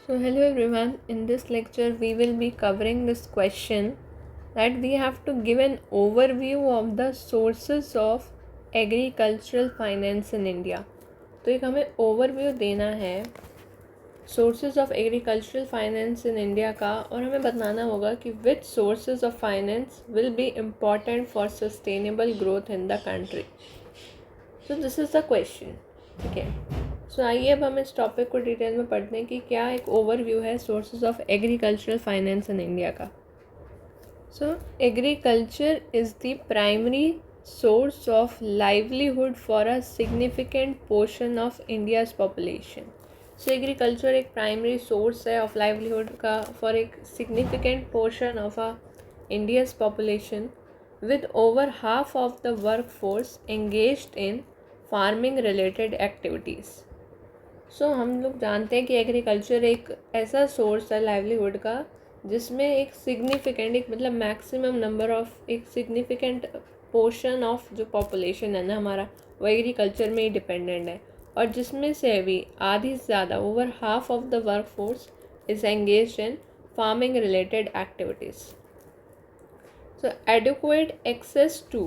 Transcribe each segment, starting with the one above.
So hello everyone, in this lecture we will be covering this question that we have to give an overview of the sources of agricultural finance in India. तो एक हमें overview देना है sources of agricultural finance in India का, और हमें बताना होगा कि which sources of finance will be important for sustainable growth in the country. So this is the question. ठीक है, सो आइए अब हम इस टॉपिक को डिटेल में पढ़ते हैं कि क्या एक ओवरव्यू है sources of agricultural finance in India का. So agriculture is the primary source of livelihood for a significant portion of India's population. So agriculture एक प्राइमरी सोर्स है ऑफ लाइवलीहुड का फॉर एक significant portion of a India's population with over half of the workforce engaged in farming related activities. सो हम लोग जानते हैं कि agriculture एक ऐसा सोर्स है लाइवलीहुड का जिसमें एक सिग्निफिकेंट, एक मतलब मैक्सिमम नंबर ऑफ, एक सिग्निफिकेंट पोर्शन ऑफ जो पॉपुलेशन है ना हमारा, वो एग्रीकल्चर में ही डिपेंडेंट है, और जिसमें से भी आधी से ज़्यादा over half of the work force is engaged in farming related activities. So adequate access to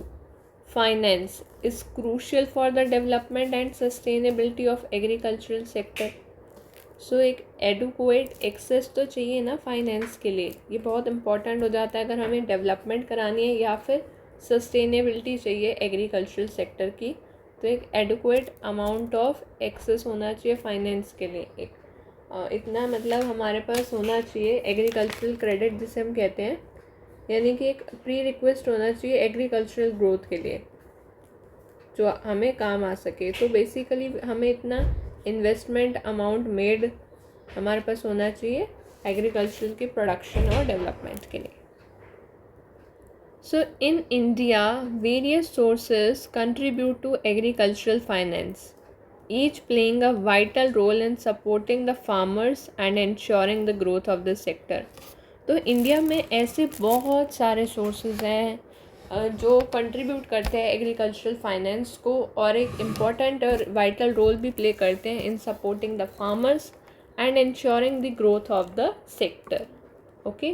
finance is crucial for the development and sustainability of agricultural sector. So एक adequate access तो चाहिए ना फाइनेंस के लिए, ये बहुत important हो जाता है अगर हमें डेवलपमेंट करानी है या फिर सस्टेनेबिलिटी चाहिए एग्रीकल्चरल सेक्टर की. तो एक एडिक्वेट अमाउंट ऑफ एक्सेस होना चाहिए फाइनेंस के लिए. एक इतना मतलब हमारे पास होना चाहिए एग्रीकल्चरल क्रेडिट जिसे हम कहते हैं, यानी कि एक प्री रिक्वेस्ट होना चाहिए एग्रीकल्चरल ग्रोथ के लिए जो हमें काम आ सके. तो बेसिकली हमें इतना इन्वेस्टमेंट अमाउंट मेड हमारे पास होना चाहिए एग्रीकल्चर के प्रोडक्शन और डेवलपमेंट के लिए. So in India various sources contribute to agricultural finance, each playing a vital role in supporting the farmers and ensuring the growth of the sector. तो India में ऐसे बहुत सारे सोर्सेज हैं जो कंट्रीब्यूट करते हैं एग्रीकल्चरल फाइनेंस को और एक इम्पॉर्टेंट और वाइटल रोल भी प्ले करते हैं in supporting the farmers and ensuring the growth of the sector. Okay,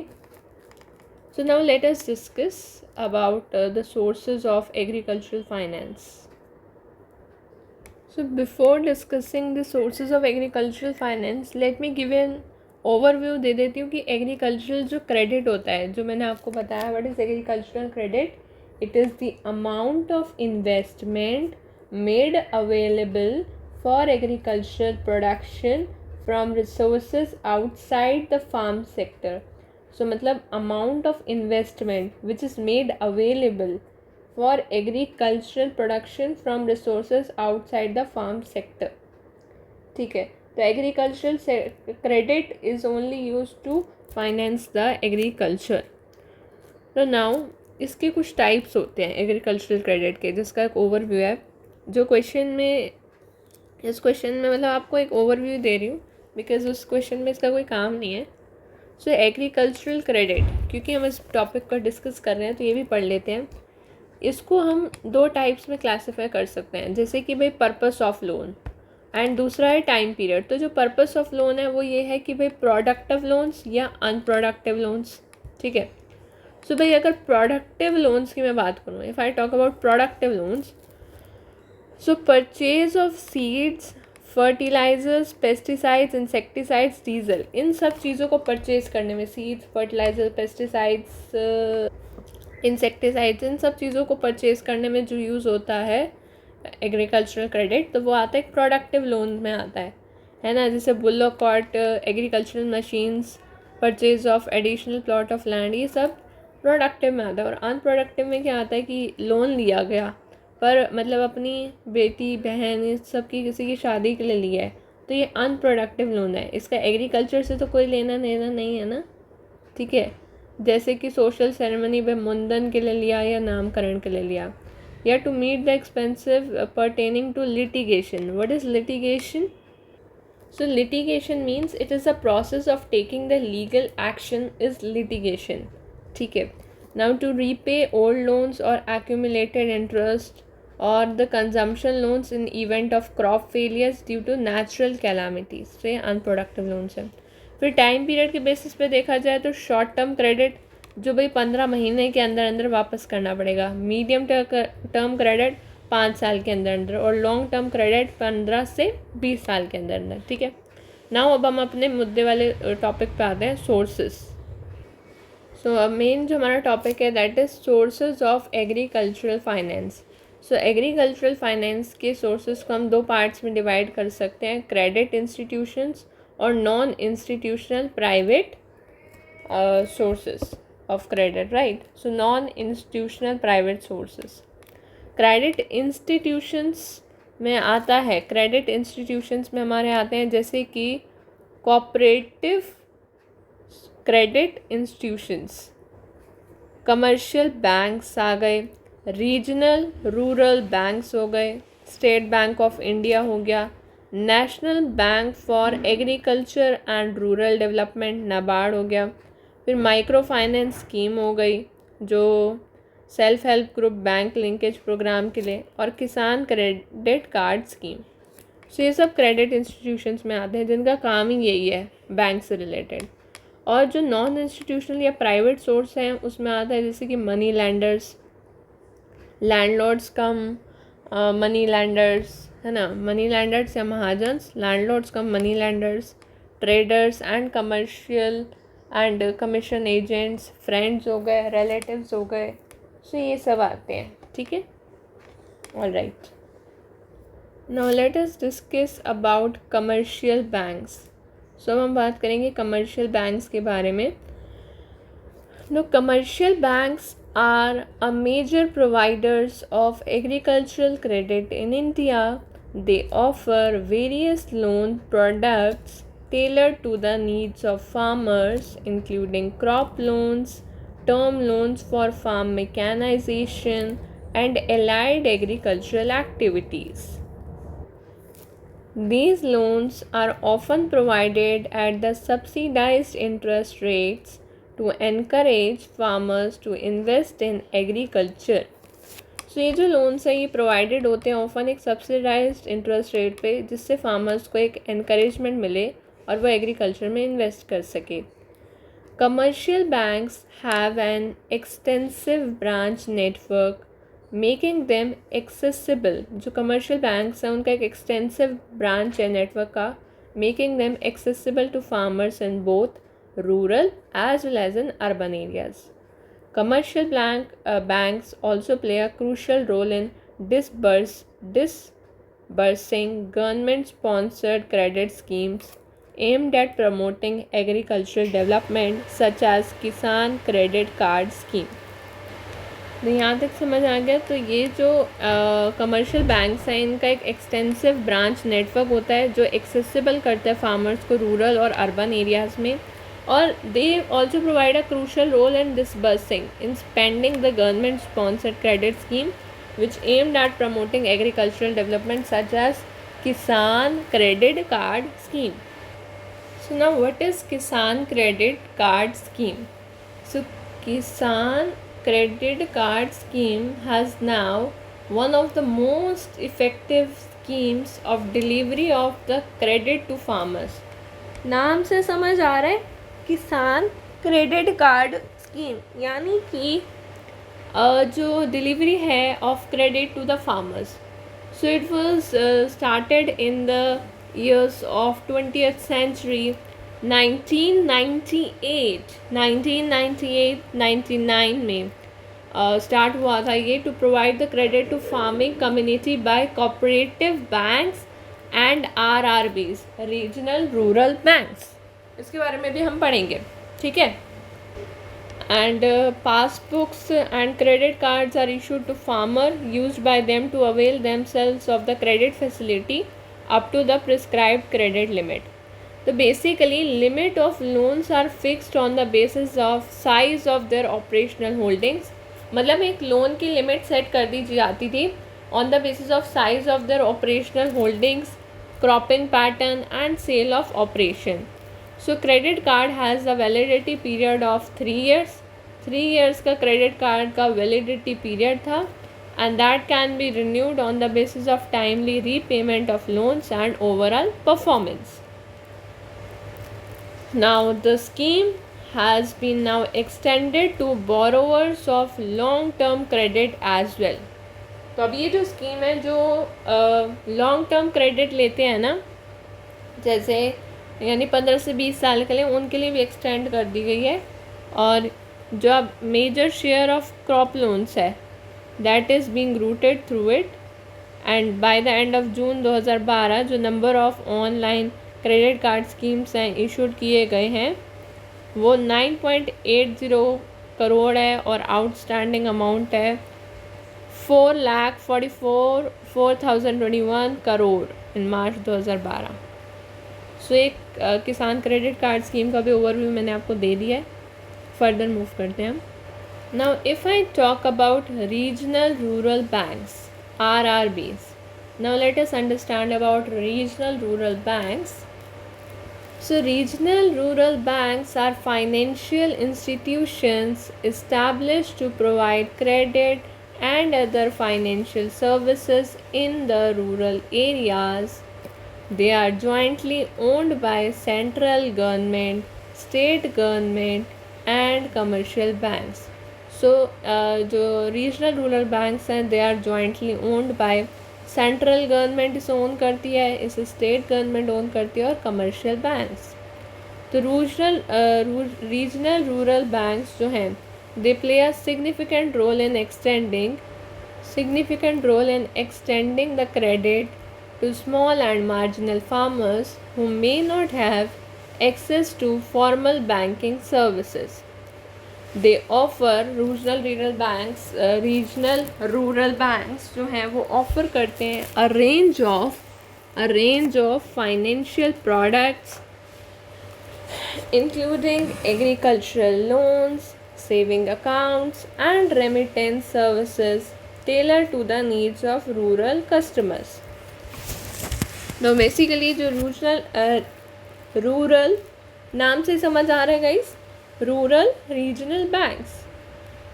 so now let us discuss about the sources of agricultural finance. So before discussing the sources of agricultural finance let me give an overview दे देती हूँ कि agricultural जो credit होता है, जो मैंने आपको बताया, what is agricultural credit. It is the amount of investment made available for agricultural production from resources outside the farm sector. So मतलब amount of investment which is made available for agricultural production from resources outside the farm sector. ठीक है, तो agricultural credit is only use to finance the agriculture. तो now इसके कुछ types होते हैं agricultural credit के, जिसका एक ओवरव्यू है जो क्वेश्चन में, इस क्वेश्चन में मतलब आपको एक ओवरव्यू दे रही हूँ बिकॉज उस क्वेश्चन में इसका कोई काम नहीं है. सो एग्रीकल्चरल क्रेडिट, क्योंकि हम इस टॉपिक को डिस्कस कर रहे हैं तो ये भी पढ़ लेते हैं. इसको हम दो टाइप्स में क्लासीफाई कर सकते हैं, जैसे कि भाई पर्पस ऑफ लोन एंड दूसरा है टाइम पीरियड. तो जो पर्पस ऑफ लोन है वो ये है कि भाई प्रोडक्टिव लोन्स या अनप्रोडक्टिव लोन्स. ठीक है, सो भाई अगर प्रोडक्टिव लोन्स की मैं बात करूँ, if I talk about productive loans, so purchase of seeds, fertilisers, pesticides, insecticides, diesel, इन सब चीज़ों को परचेज करने में, सीड्स, फर्टिलाइजर, पेस्टिसाइड्स, इंसेक्टिसाइड्स, इन सब चीज़ों को परचेज करने में जो यूज़ होता है एग्रीकल्चरल क्रेडिट, तो वो आता है एक प्रोडक्टिव लोन में आता है ना. जैसे bullock cart, agricultural machines, purchase of additional plot of land, ये सब प्रोडक्टिव में आता है. और अनप्रोडक्टिव में क्या आता है कि लोन लिया गया पर मतलब अपनी बेटी बहन इस सब की किसी की शादी के लिए लिया है, तो ये अनप्रोडक्टिव लोन है. इसका एग्रीकल्चर से तो कोई लेना देना नहीं है ना. ठीक है, जैसे कि सोशल सेरेमनी में मुंडन के लिए लिया या नामकरण के लिए लिया, या to meet the expensive pertaining to litigation. What is litigation? So litigation means it is a process of taking the legal action is litigation. ठीक है, now to repay old loans or accumulated interest or the consumption loans in event of crop failures due to natural calamities. So ये unproductive loans हैं. फिर time period के basis पे देखा जाए तो शॉर्ट टर्म क्रेडिट जो भाई 15 महीने के अंदर अंदर वापस करना पड़ेगा, मीडियम टर्म क्रेडिट 5 साल के अंदर अंदर, और लॉन्ग टर्म क्रेडिट 15 से 20 साल के अंदर अंदर। ठीक है, नाउ अब हम अपने मुद्दे वाले टॉपिक पे आते हैं, सोर्सेस। सो मेन जो हमारा टॉपिक है that is sources of agricultural finance. So agricultural finance के सोर्सेज को हम 2 पार्ट्स में डिवाइड कर सकते हैं, क्रेडिट इंस्टीट्यूशंस और non institutional private sources of credit, right. So non institutional private sources credit institutions में आता है, क्रेडिट इंस्टीट्यूशंस में हमारे आते हैं जैसे कि cooperative credit institutions, commercial banks आ गए, रीजनल रूरल बैंक्स हो गए, स्टेट बैंक ऑफ इंडिया हो गया, national bank for agriculture and rural development NABARD हो गया, फिर माइक्रो फाइनेंस स्कीम हो गई जो self help group bank linkage programme के लिए, और किसान क्रेडिट कार्ड स्कीम। सो ये सब क्रेडिट इंस्टीट्यूशंस में आते हैं जिनका काम ही यही है बैंक से रिलेटेड। और जो नॉन इंस्टीट्यूशनल या प्राइवेट सोर्स हैं उसमें आता है जैसे कि मनी लैंडर्स, लैंडलॉर्ड्स कम मनी लैंडर्स, है ना, मनी लैंडर्स या mahajans, landlords come money landers, traders and commercial and commission agents, friends हो गए, रिलेटिव्स हो गए। सो ये सब आते हैं। ठीक है, all right. Now let us discuss about commercial banks. So हम बात करेंगे कमर्शियल बैंक्स के बारे में। No, commercial banks are a major providers of agricultural credit in India. They offer various loan products tailored to the needs of farmers, including crop loans, term loans for farm mechanization, and allied agricultural activities. These loans are often provided at the subsidized interest rates to encourage farmers to invest in agriculture. सो ये जो loans हैं ये provided होते हैं often एक subsidised interest rate पे, जिससे farmers को एक एनकरेजमेंट मिले और वो एग्रीकल्चर में इन्वेस्ट कर सके। Commercial banks have an extensive branch network making them accessible. जो कमर्शियल बैंक्स हैं उनका एक एक्सटेंसिव ब्रांच है नेटवर्क का, making them accessible to farmers in both rural as well as in urban areas. Commercial banks also play a crucial role in disbursing government-sponsored credit schemes aimed at promoting agricultural development, such as Kisan Credit Card Scheme. तो यहाँ तक समझ आ गया। तो ये जो commercial banks हैं इनका एक एक्सटेंसिव ब्रांच नेटवर्क होता है जो एक्सेसिबल करता है फार्मर्स को रूरल और अर्बन एरियाज़ में, और they also provide a crucial role in disbursing in spending the government sponsored credit scheme which aimed at promoting agricultural development, such as Kisan Credit Card Scheme. So now what is Kisan Credit Card Scheme? So Kisan Credit Card Scheme has now one of the most effective schemes of delivery of the credit to farmers. नाम से समझ आ रहा है, किसान credit card scheme, यानी कि जो डिलीवरी है of credit to the farmers. So it was started in the years of 20th century, 1998-99 में स्टार्ट हुआ था ये, to provide the credit to farming community by cooperative banks and RRBs, regional rural banks. इसके बारे में भी हम पढ़ेंगे, ठीक है। And passbooks and credit cards are issued to farmer used by them to avail themselves of the credit facility up to the prescribed credit limit. तो basically limit of loans are fixed on the basis of size of their operational holdings. मतलब एक loan की limit set कर दी जाती थी on the basis of size of their operational holdings, cropping pattern and scale of operation. So credit card has a validity period of 3 years। 3 years का credit card का validity period था, and that can be renewed on the basis of timely repayment of loans and overall performance. Now the scheme has been now extended to borrowers of long term credit as well. तो अब ये जो scheme है जो long term credit लेते हैं ना, जैसे यानी 15 से 20 साल के लिए, उनके लिए भी एक्सटेंड कर दी गई है। और जो अब major share of crop loans है that is being routed through it. And by the end of June 2012 जो number of online credit card schemes हैं इशूड किए गए हैं वो 9.80 करोड़ है और आउटस्टैंडिंग अमाउंट है 4,44,421 करोड़ इन मार्च 2012। सो एक किसान क्रेडिट कार्ड स्कीम का भी ओवरव्यू मैंने आपको दे दिया है। फर्दर मूव करते हैं हम। Now if I talk about regional rural banks RRBs, now let us understand about regional rural banks. So regional rural banks are financial institutions established to provide credit and other financial services in the rural areas. They are jointly owned by central government, state government and commercial banks. So जो regional rural banks हैं they are jointly owned by central government इसे own करती है, इसे state government own करती है और commercial banks. तो रीजनल रूरल बैंक्स जो हैं they play a significant role in extending the credit to small and marginal farmers who may not have access to formal banking services. They offer regional rural banks जो हैं वो offer करते हैं a range of financial products including agricultural loans, saving accounts and remittance services tailored to the needs of rural customers. तो basically जो rural नाम से समझ आ रहा है गाइस, रूरल रीजनल बैंक्स।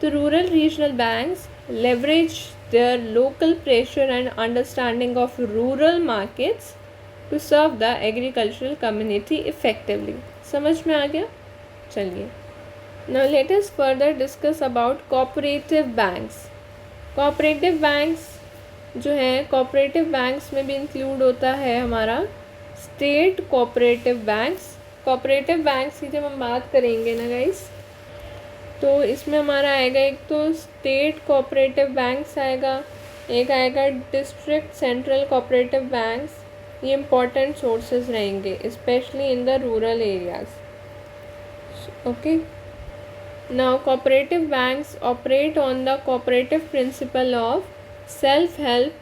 तो rural regional banks leverage their local presence and understanding of rural markets to serve the agricultural community effectively. समझ में आ गया? चलिए now let us further discuss about cooperative banks. Cooperative banks जो है cooperative banks में भी इंक्लूड होता है हमारा state cooperative banks. Cooperative banks की जब हम बात करेंगे ना गाइस तो इसमें हमारा आएगा एक तो स्टेट कोऑपरेटिव बैंक्स आएगा, एक आएगा डिस्ट्रिक्ट सेंट्रल कोऑपरेटिव बैंक्स। ये इंपॉर्टेंट सोर्सेज रहेंगे specially in the rural areas. Okay, now cooperative banks operate on the cooperative principle of self help.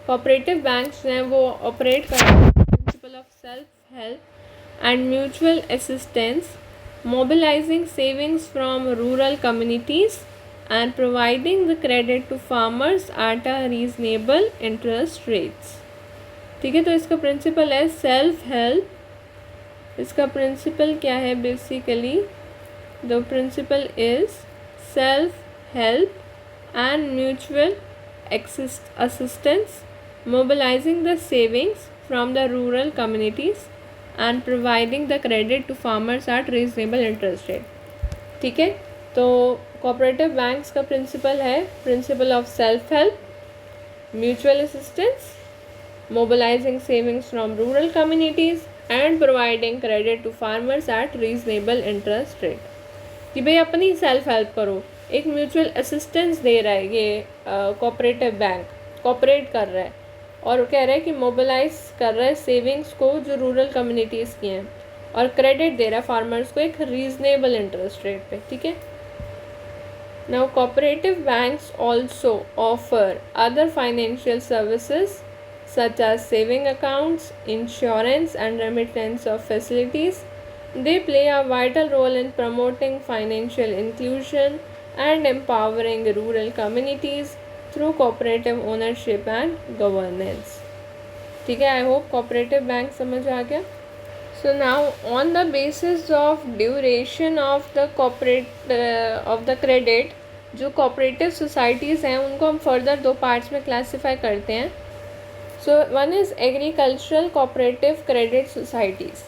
Cooperative banks हैं वो ऑपरेट करते हैं principle of self help and mutual assistance, mobilising savings from rural communities and providing the credit to farmers at a reasonable interest rates. ठीक है, तो इसका principal है self help. इसका प्रिंसिपल क्या है? Basically the principle is self help and mutual assistance, mobilizing the savings from the rural communities and providing the credit to farmers at reasonable interest rate. ठीक है, तो कोऑपरेटिव बैंक्स का principal है principal of self help, mutual assistance, mobilizing savings from rural communities and providing credit to farmers at reasonable interest rate। कि भाई अपनी self help करो, एक म्यूचुअल असिस्टेंस दे रहा है ये कोऑपरेटिव बैंक, कोऑपरेट कर रहा है और कह रहा है कि मोबिलाइज कर रहा है सेविंग्स को जो रूरल कम्युनिटीज़ की हैं और क्रेडिट दे रहा है फार्मर्स को एक रीजनेबल इंटरेस्ट रेट पे। ठीक है, now cooperative banks also offer other financial services such as saving accounts, insurance and remittance of facilities. They play a vital role in promoting financial inclusion and empowering rural communities through cooperative ownership and governance। ठीक है, I hope cooperative bank समझ आ गया। So now on the basis of duration of the credit, जो cooperative societies हैं उनको हम further दो parts में क्लासीफाई करते हैं। So one is agricultural cooperative credit societies.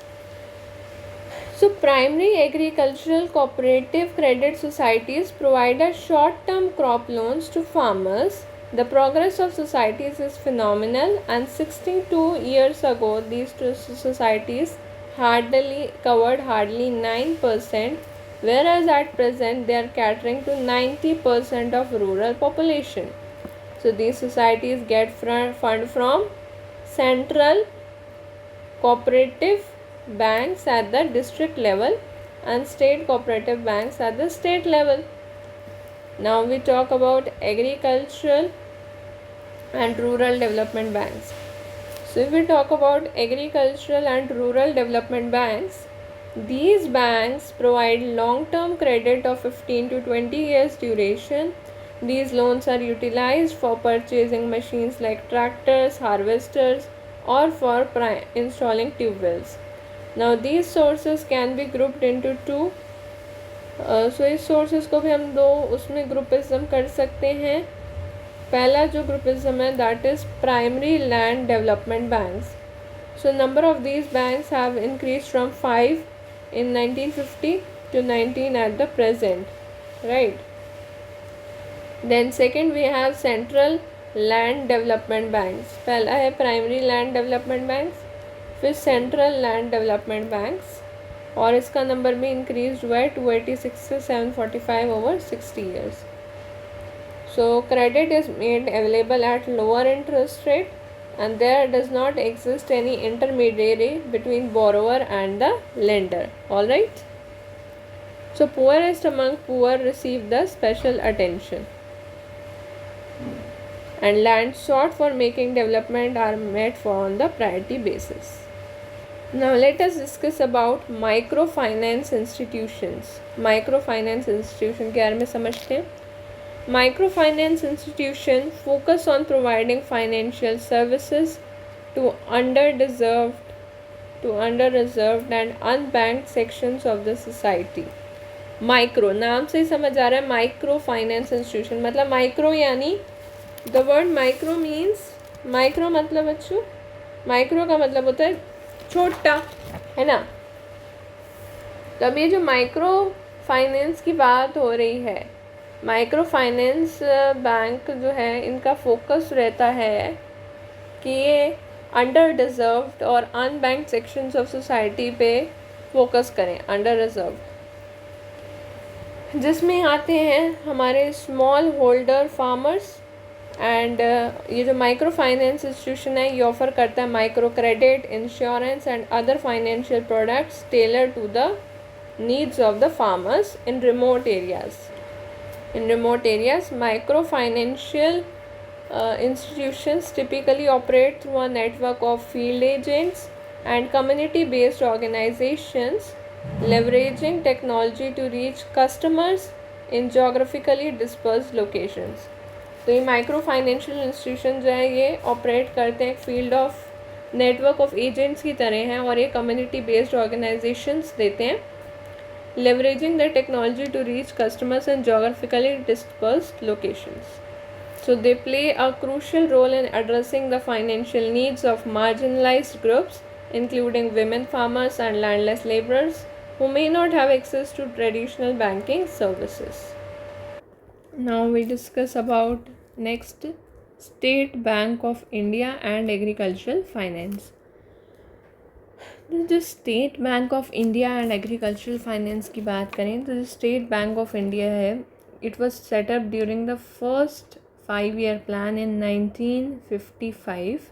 So primary agricultural cooperative credit societies provide a short-term crop loans to farmers. The progress of societies is phenomenal, and 62 years ago these two societies covered hardly 9%, whereas at present they are catering to 90% of rural population. So these societies get fund from central cooperative banks at the district level and state cooperative banks at the state level. Now we talk about agricultural and rural development banks. So if we talk about agricultural and rural development banks, these banks provide long-term credit of 15 to 20 years duration. These loans are utilized for purchasing machines like tractors, harvesters, or for installing tube wells. Now these sources can be grouped into two. सो इस sources को भी हम दो उसमें groupism कर सकते हैं. पहला जो ग्रुपिज्म है that is primary land development banks. So number of these banks have increase from 5 in 1950 to 19 at the present, right? Then second we have central land development banks. पहला है primary land development banks, फिर central land development banks, और इसका number भी increase हुआ है 286 से 745 over 60 years. So credit is made available at lower interest rate, and there does not exist any intermediary between borrower and the lender. All right. So poorest among poor receive the special attention, and lands sought for making development are met for on the priority basis. Now let us discuss about microfinance institutions. Microfinance institution के बारे में समझते हैं. Microfinance institution focus on providing financial services to under-reserved and unbanked sections of the society. Micro नाम से ही समझ आ रहा है. माइक्रो फाइनेंस इंस्टीट्यूशन मतलब माइक्रो यानी the word micro means micro मतलब बच्चों माइक्रो का मतलब होता है छोटा, है ना. तो अब ये जो माइक्रो फाइनेंस की बात हो रही है, माइक्रो फाइनेंस बैंक जो है इनका फोकस रहता है कि ये अंडर डिजर्व्ड और अनबैंक्ड सेक्शंस ऑफ सोसाइटी पे फोकस करें. अंडर रिजर्व्ड जिसमें आते हैं हमारे स्मॉल होल्डर फार्मर्स. एंड ये जो माइक्रो फाइनेंस इंस्टीट्यूशन है ये ऑफ़र करता है micro credit, insurance and other financial products tailor to the needs of the farmers in remote areas. In remote areas, microfinancial institutions typically operate through a network of field agents and community-based organizations, leveraging technology to reach customers in geographically dispersed locations. तो ये micro financial institution जो है ये operate करते हैं field of network of agents की तरह हैं और ये कम्युनिटी बेस्ड ऑर्गेनाइजेशंस देते हैं. Leveraging the technology to reach customers in geographically dispersed locations. So they play a crucial role in addressing the financial needs of marginalized groups, including women farmers and landless laborers who may not have access to traditional banking services. Now we discuss about next State Bank of India and agricultural finance. जो state bank of India and agricultural finance की बात करें तो जो state bank of India है it was setup during the first 5-year plan in 1955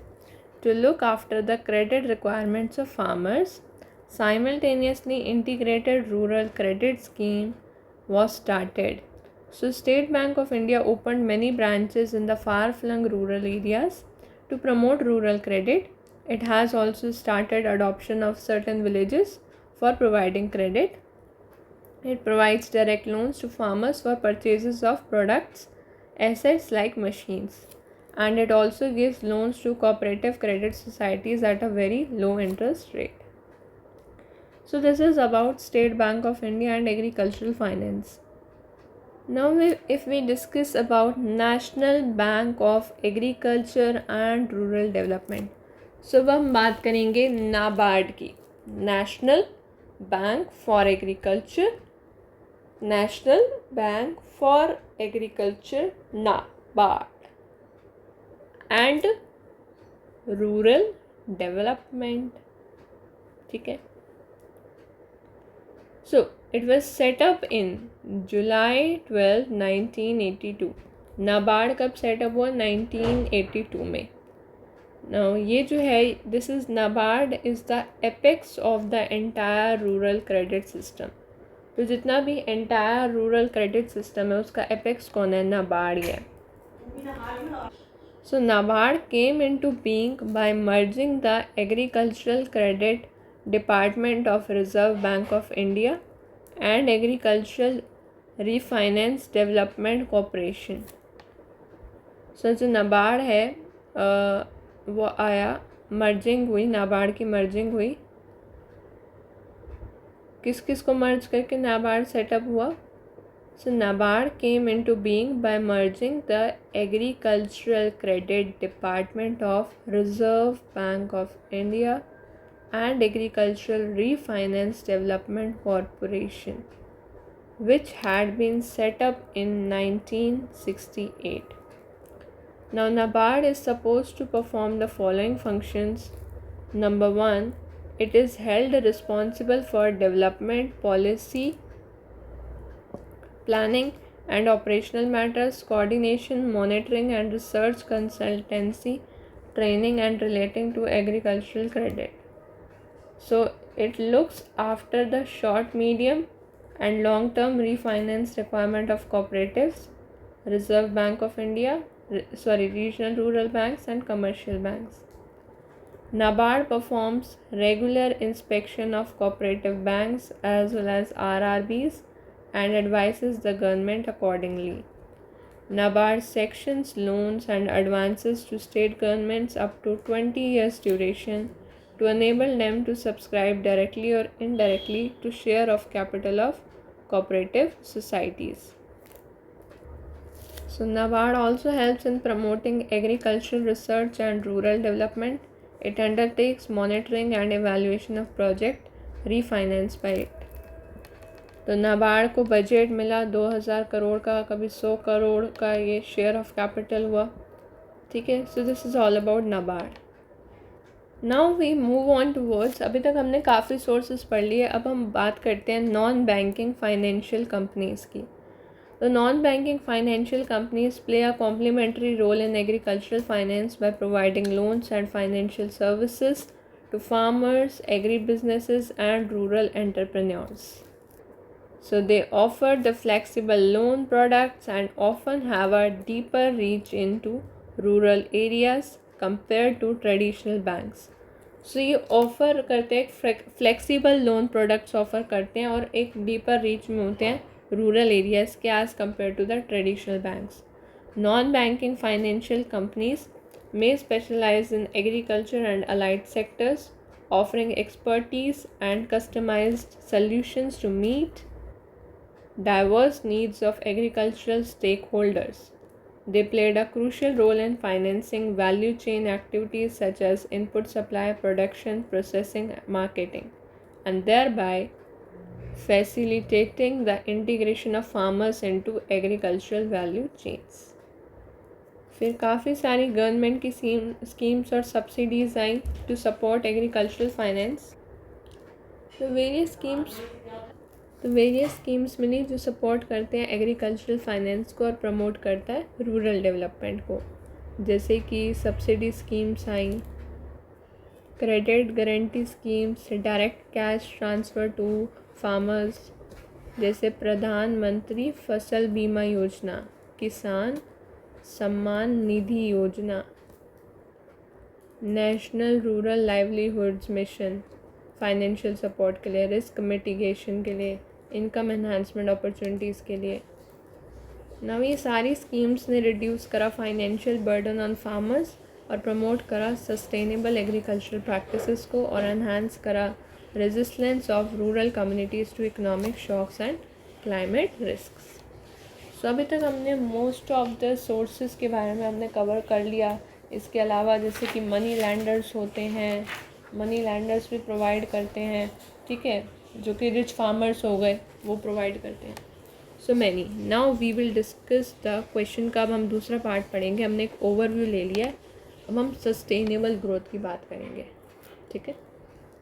to look after the credit requirements of farmers. Simultaneously integrated rural credit scheme was started. So State Bank of India opened many branches in the far-flung rural areas to promote rural credit. It has also started adoption of certain villages for providing credit. It provides direct loans to farmers for purchases of products, assets like machines, and it also gives loans to cooperative credit societies at a very low interest rate. So this is about State Bank of India and agricultural finance. Now if we discuss about National Bank of Agriculture and Rural Development. सो अब हम बात करेंगे नाबार्ड की. National bank for agriculture, national bank for agriculture NABARD, and rural development. ठीक है, so it was setup इन जुलाई 12, 1982। नाबार्ड कब setup हुआ? 1982 में। नाउ ये जो है, this is NABARD is the apex of the entire rural credit system. तो जितना भी एंटायर रूरल क्रेडिट सिस्टम है उसका एपेक्स कौन है? नाबार्ड है। So NABARD came into being by merging the Agricultural Credit Department of Reserve Bank of India and Agricultural Refinance Development Corporation. So जो NABARD है वो आया, मर्जिंग हुई, NABARD की मर्जिंग हुई। किस किस को मर्ज करके NABARD सेटअप हुआ? So NABARD came into being by merging the Agricultural Credit Department of Reserve Bank of India and Agricultural Refinance Development Corporation, which had been set up in 1968. Now NABARD is supposed to perform the following functions. Number 1, it is held responsible for development policy, planning and operational matters, coordination, monitoring and research, consultancy, training and relating to agricultural credit. So it looks after the short, medium and long term refinance requirement of cooperatives, Reserve Bank of India, regional rural banks and commercial banks. NABARD performs regular inspection of cooperative banks as well as RRBs and advises the government accordingly. NABARD sections loans and advances to state governments up to 20 years duration to enable them to subscribe directly or indirectly to share of capital of cooperative societies. So NABARD also helps in promoting agricultural research and rural development. It undertakes monitoring and evaluation of project refinanced by it. तो नाबार्ड को budget मिला 2000 करोड़ का, कभी 100 करोड़ का ये share of capital हुआ। ठीक है, so this is all about NABARD. Now we move on towards, अभी तक हमने काफ़ी सोर्सेज पढ़ लिए, अब हम बात करते हैं नॉन बैंकिंग फाइनेंशियल कंपनीज़ की। तो non banking financial companies play a complementary role in agricultural finance by providing loans and financial services to farmers, agri businesses and rural entrepreneurs. So they offer the flexible loan products and often have a deeper reach into rural areas compared to traditional banks. So ये offer करते हैं, flexible loan products offer करते हैं और एक deeper reach में होते हैं रूरल एरियाज़ के as compare to the traditional banks. Non banking financial companies may specialize in agriculture and allied sectors, offering expertise and customized solutions to meet diverse needs of agricultural stakeholders. They played a crucial role in financing value chain activities such as input supply, production, processing, marketing, and thereby facilitating the integration of farmers into agricultural value chains. फिर काफ़ी सारी government की schemes और subsidies आई to support agricultural finance. तो various schemes मिली जो support करते हैं एग्रीकल्चरल फाइनेंस को और प्रमोट करता है रूरल डेवलपमेंट को. जैसे कि सब्सिडी स्कीम्स आई, credit guarantee schemes, direct cash transfer to farmers, जैसे Pradhanmantri Fasal Bima Yojana, Kisan Samman Nidhi Yojana, national rural livelihoods mission, financial support के लिए, रिस्क मिटिगेशन के लिए, इनकम एनहांसमेंट अपॉर्चुनिटीज़ के लिए. नाउ ये सारी स्कीम्स ने रिड्यूस करा फाइनेंशियल बर्डन ऑन फार्मर्स और प्रमोट करा सस्टेनेबल एग्रीकल्चरल प्रैक्टिसेस को और एनहांस करा resistance of rural communities to economic shocks and climate risks. So अभी तक हमने मोस्ट ऑफ द सोर्सेज के बारे में हमने कवर कर लिया. इसके अलावा जैसे कि मनी लैंडर्स होते हैं, मनी लैंडर्स भी प्रोवाइड करते हैं. ठीक है, जो कि रिच फार्मर्स हो गए वो प्रोवाइड करते हैं। So many. Now we will discuss the question का। अब हम दूसरा पार्ट पढ़ेंगे। हमने एक ओवरव्यू ले लिया है, अब हम सस्टेनेबल ग्रोथ की बात करेंगे। ठीक है।